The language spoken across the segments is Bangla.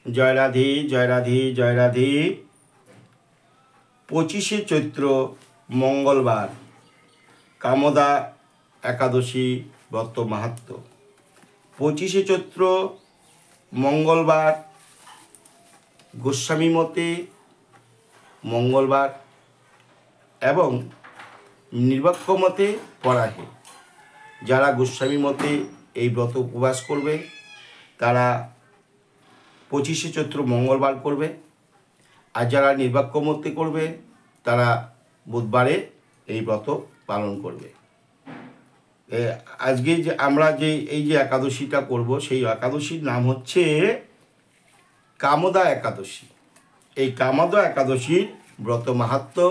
জয় রাধে জয় রাধে জয় রাধে। 25শে চৈত্র মঙ্গলবার কামদা একাদশী ব্রত মাহাত্ম্য। 25শে চৈত্র মঙ্গলবার গোস্বামী মতে মঙ্গলবার এবং নির্বাক্য মতে পরাহে। যারা গোস্বামী মতে এই ব্রত উপবাস করবে তারা 25শে চৈত্র মঙ্গলবার করবে, আর যারা নির্বাক্য মতে করবে তারা বুধবারে এই ব্রত পালন করবে। আজকে যে আমরা এই যে একাদশীটা করব সেই একাদশীর নাম হচ্ছে কামদা একাদশী। এই কামদা একাদশীর ব্রত মাহাত্ম্য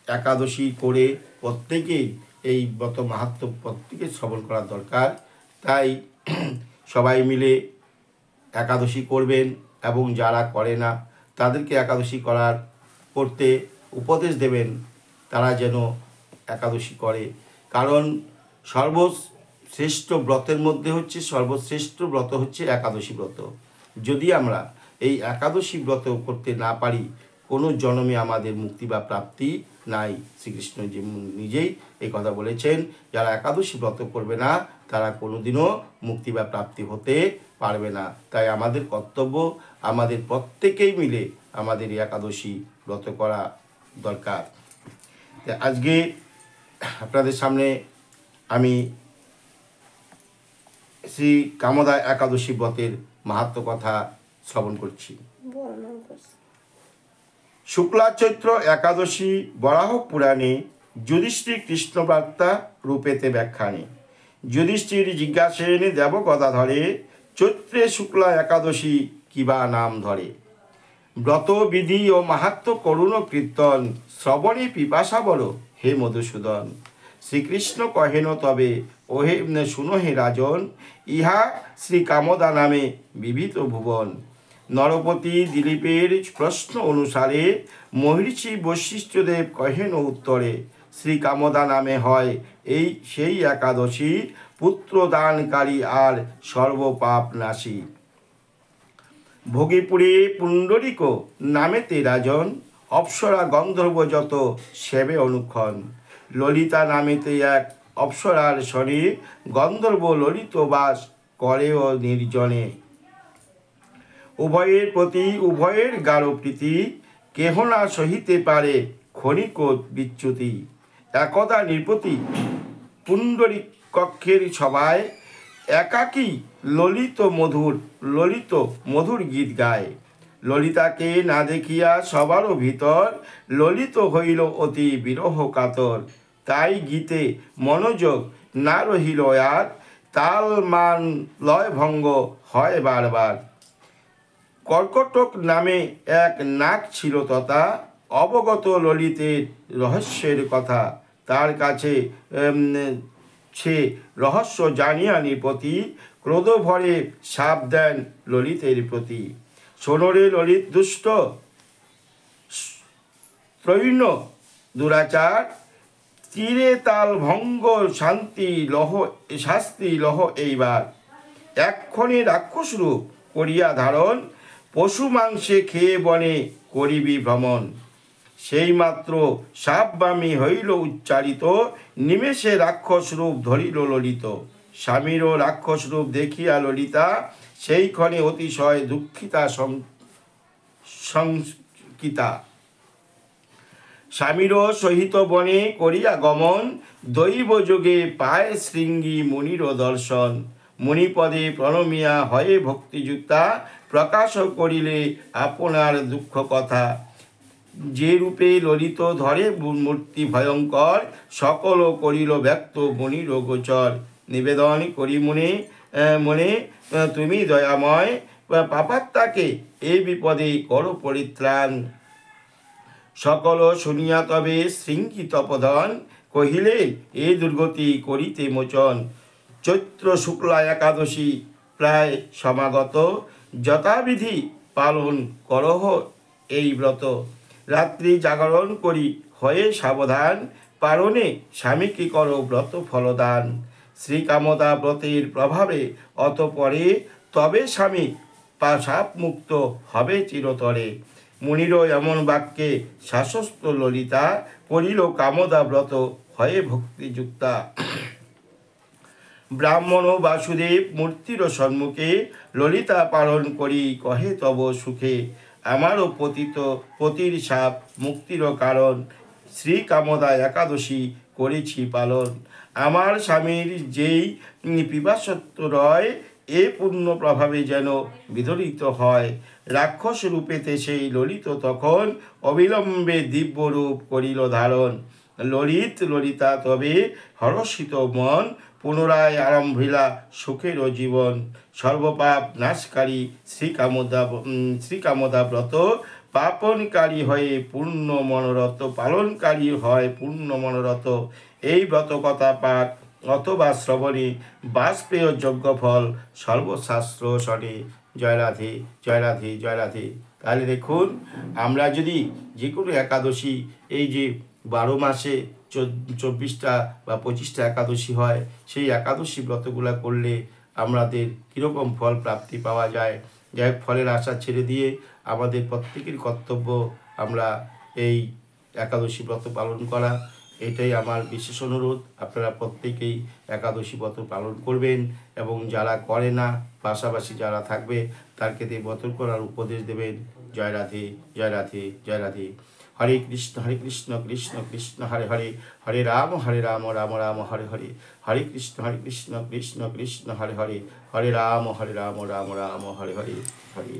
একাদশী করে প্রত্যেকেই এই ব্রত মাহাত্ম্য প্রত্যেকে শ্রবণ করা দরকার। তাই সবাই মিলে একাদশী করবেন এবং যারা করে না তাদেরকে একাদশী করতে উপদেশ দেবেন, তারা যেন একাদশী করে। কারণ সর্বশ্রেষ্ঠ ব্রতের মধ্যে হচ্ছে সর্বশ্রেষ্ঠ ব্রত হচ্ছে একাদশী ব্রত। যদি আমরা এই একাদশী ব্রত করতে না পারি কোনো জন্মে আমাদের মুক্তি বা প্রাপ্তি নাই। শ্রীকৃষ্ণ যে নিজেই এই কথা বলেছেন, যারা একাদশী ব্রত করবে না তারা কোনোদিনও মুক্তি বা প্রাপ্তি হতে পারবে না। তাই আমাদের কর্তব্য আমাদের প্রত্যেকেই মিলে আমাদের এই একাদশী ব্রত করা দরকার। আজকে আপনাদের সামনে আমি শ্রী কামদা একাদশী ব্রতের মাহাত্ম্য কথা শ্রবণ করছি। শুক্লা চৈত্র একাদশী বরাহ পুরাণে যুধিষ্ঠির কৃষ্ণ বার্তা রূপেতে ব্যাখ্যানে। যুধিষ্ঠির জিজ্ঞাসেন দেব গদাধরে, চৈত্রে শুক্লা একাদশী কিবা নাম ধরে। ব্রত বিধি ও মাহাত্ম্য করুণ কীর্তন, শ্রবণে পিপাসা বড় হে মধুসূদন। শ্রীকৃষ্ণ কহেন তবে ওহে শুনো হে রাজন, ইহা শ্রী কামদা নামে বিবিধ ভুবন। নরপতি দিলীপের প্রশ্ন অনুসারে মহর্ষি বশিষ্ঠদেব কহেন উত্তরে, শ্রী কামদা নামে হয় এই সেই একাদশী, পুত্র দানকারী আর সর্বপাপ নাশী। ভোগীপুরে পুণ্ডরিক নামেতে রাজন, অপ্সরা গন্ধর্ব যত সেবে অনুক্ষণ। ললিতা নামেতে এক অপ্সরার শনি, গন্ধর্ব ললিত বাস করে ও নির্জনে। উভয়ের প্রতি উভয়ের গাঢ় প্রীতি, কেহ না সহিতে পারে ক্ষণিক বিচ্যুতি। একদা নৃপতি পুণ্ডরিক কক্ষের সভায়, একাকী ললিত মধুর গীত গায়। ললিতাকে না দেখিয়া সবারও ভিতর, ললিত হইল অতি বিরহ কাতর। তাই গীতে মনোযোগ না রহিল আর, তাল মান লয় ভঙ্গ হয় বারবার। কর্কটক নামে এক নাগ ছিল তথা, অবগত ললিতের রহস্যের কথা। তার কাছে সে রহস্য জানিয়া নৃপতি, ক্রোধ ভরে শাপ দেন ললিতের প্রতি। শোনরে ললিত দুষ্ট ত্রৈণ দুরাচার, তীরে তাল ভঙ্গ শাস্তি লহ এইবার। এক্ষণে রাক্ষস রূপ করিয়া ধারণ, পশু মাংসে খেয়ে বনে করিবি ভ্রমণ। সেই মাত্র সাপবামী হইল উচ্চারিত, নিমেষে রাক্ষস রূপ ধরিল ললিত। স্বামীরও রাক্ষস রূপ দেখিয়া ললিতা, সেই ক্ষণে অতিশয় দুঃখিতা শঙ্কিতা। স্বামীরও সহিত বনে করিয়া গমন, দৈব যোগে পায় শৃঙ্গী মুনির দর্শন। মুনিপদে প্রণমিয়া হয়ে ভক্তিযুক্তা, প্রকাশ করিলে আপনার দুঃখ কথা। যে রূপে ললিত ধরে মূর্তি ভয়ঙ্কর, সকল করিল ব্যক্ত মুনির গোচর। নিবেদন করি মনে তুমি দয়াময়, পাপাত্মাকে এই বিপদে করো পরিত্রাণ। সকল শুনিয়া তবে শৃঙ্গী তপোধন, কহিলেন এ দুর্গতি করিতে মোচন। চৈত্র শুক্লা একাদশী প্রায় সমাগত, যথাবিধি পালন করহ এই ব্রত। রাত্রি জাগরণ করি হয়ে সাবধান, পারণে স্বামীকে করো ব্রত ফলদান। শ্রী কামদা ব্রতের প্রভাবে অতঃপরে তবে স্বামী সাপ মুক্ত হবে চিরতরে। মুনির এমন বাক্যে শাসস্ত ললিতা, করিল কামদা ব্রত হয়ে ভক্তিযুক্তা। ব্রাহ্মণ বাসুদেব মূর্তির সম্মুখে ললিতা পালন করি কহে তব সুখে। আমারও পতির সাপ মুক্তির কারণ, শ্রী কামদা একাদশী করেছি পালন। আমার স্বামীর যেই পিপাসত্ব রয়, এ পুণ্য প্রভাবে যেন বিদরিত হয়। রাক্ষস রূপেতে সেই ললিত তখন, অবিলম্বে দিব্য রূপ করিল ধারণ। ললিতা তবে হরষিত মন, পুনরায় আরম্ভিলা সুখের জীবন। সর্বপাপ নাশকারী শ্রীকামদা ব্রত, পাপনকারী হয়ে পূর্ণ মনোরথ, পালনকারী হয় পূর্ণ মনোরথ। এই ব্রত কথা পাঠ অথবা শ্রবণে বাজপেয় যজ্ঞ ফল সর্বশাস্ত্র শনে। জয় রাধে, জয় রাধে, জয় রাধে। তাহলে দেখুন, আমরা যদি যে কোনো একাদশী, এই যে 12 মাসে 24টা বা 25টা একাদশী হয়, সেই একাদশী ব্রতগুলা করলে আমাদের কীরকম ফল প্রাপ্তি পাওয়া যায়। যাই হোক, ফলের আশা ছেড়ে দিয়ে আমাদের প্রত্যেকের কর্তব্য আমরা এই একাদশী ব্রত পালন করা। এটাই আমার বিশেষ অনুরোধ। আপনারা প্রত্যেকেই একাদশী ব্রত পালন করবেন, এবং যারা করে না, পাশাপাশি যারা থাকবে তাকে দিয়ে ব্রত করার উপদেশ দেবেন। জয় রাধে, জয় রাধে, জয় রাধে। হরে কৃষ্ণ কৃষ্ণ কৃষ্ণ হরে হরে, হরে রাম রাম রাম হরে হরে। হরে কৃষ্ণ কৃষ্ণ কৃষ্ণ হরে হরে, হরে রাম রাম রাম হরে হরে। হরে